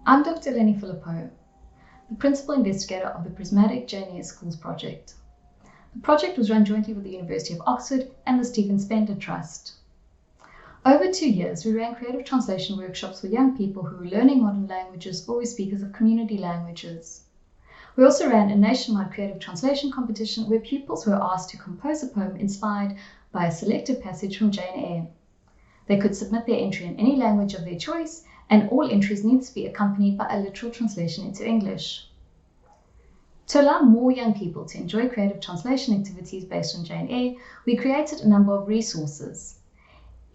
I'm Dr. Lenny Filippo, the Principal Investigator of the Prismatic Jane Eyre Schools project. The project was run jointly with the University of Oxford and the Stephen Spender Trust. Over 2 years, we ran creative translation workshops for young people who were learning modern languages or were speakers of community languages. We also ran a nationwide creative translation competition where pupils were asked to compose a poem inspired by a selected passage from Jane Eyre. They could submit their entry in any language of their choice, and all entries need to be accompanied by a literal translation into English. To allow more young people to enjoy creative translation activities based on Jane Eyre, we created a number of resources.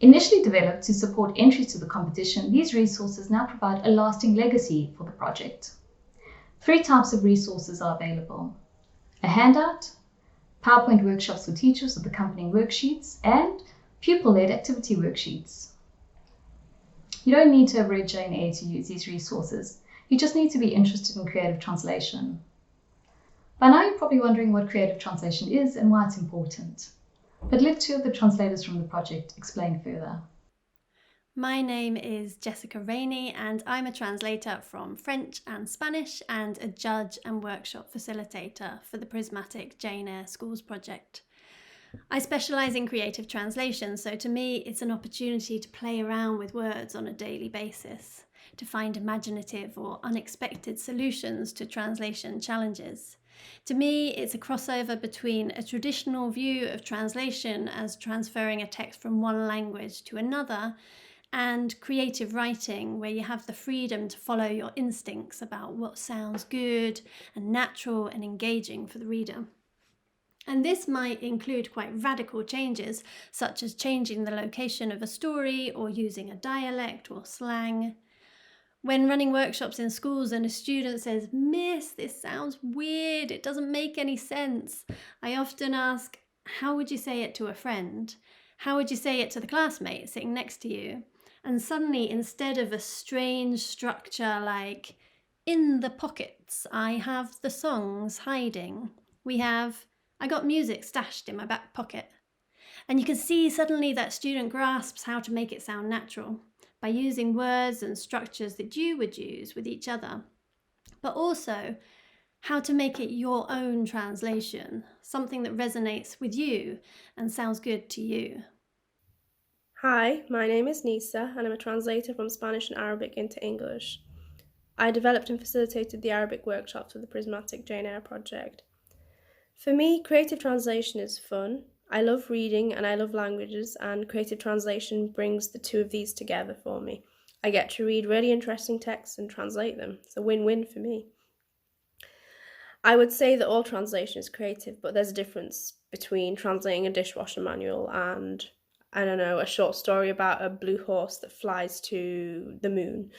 Initially developed to support entries to the competition, these resources now provide a lasting legacy for the project. 3 types of resources are available: a handout, PowerPoint workshops for teachers with accompanying worksheets, and pupil-led activity worksheets. You don't need to have read Jane Eyre to use these resources. You just need to be interested in creative translation. By now you're probably wondering what creative translation is and why it's important. But let 2 of the translators from the project explain further. My name is Jessica Rainey and I'm a translator from French and Spanish and a judge and workshop facilitator for the Prismatic Jane Eyre Schools project. I specialise in creative translation, so to me it's an opportunity to play around with words on a daily basis, to find imaginative or unexpected solutions to translation challenges. To me, it's a crossover between a traditional view of translation as transferring a text from one language to another, and creative writing, where you have the freedom to follow your instincts about what sounds good and natural and engaging for the reader. And this might include quite radical changes, such as changing the location of a story or using a dialect or slang. When running workshops in schools and a student says, "Miss, this sounds weird, it doesn't make any sense," I often ask, how would you say it to a friend? How would you say it to the classmate sitting next to you? And suddenly, instead of a strange structure like, "In the pockets, I have the songs hiding," we have, "I got music stashed in my back pocket." And you can see suddenly that student grasps how to make it sound natural by using words and structures that you would use with each other, but also how to make it your own translation, something that resonates with you and sounds good to you. Hi, my name is Nisa and I'm a translator from Spanish and Arabic into English. I developed and facilitated the Arabic workshops for the Prismatic Jane Eyre project. For me, creative translation is fun. I love reading and I love languages, and creative translation brings the 2 of these together for me. I get to read really interesting texts and translate them. It's a win-win for me. I would say that all translation is creative, but there's a difference between translating a dishwasher manual and, I don't know, a short story about a blue horse that flies to the moon.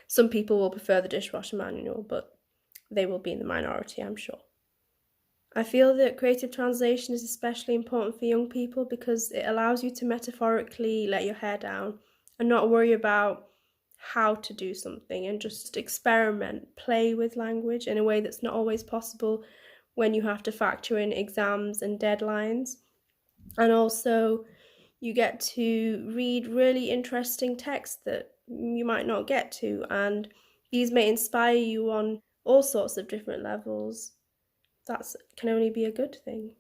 Some people will prefer the dishwasher manual, but they will be in the minority, I'm sure. I feel that creative translation is especially important for young people because it allows you to metaphorically let your hair down and not worry about how to do something, and just experiment, play with language in a way that's not always possible when you have to factor in exams and deadlines. And also, you get to read really interesting texts that you might not get to, and these may inspire you on all sorts of different levels. That can only be a good thing.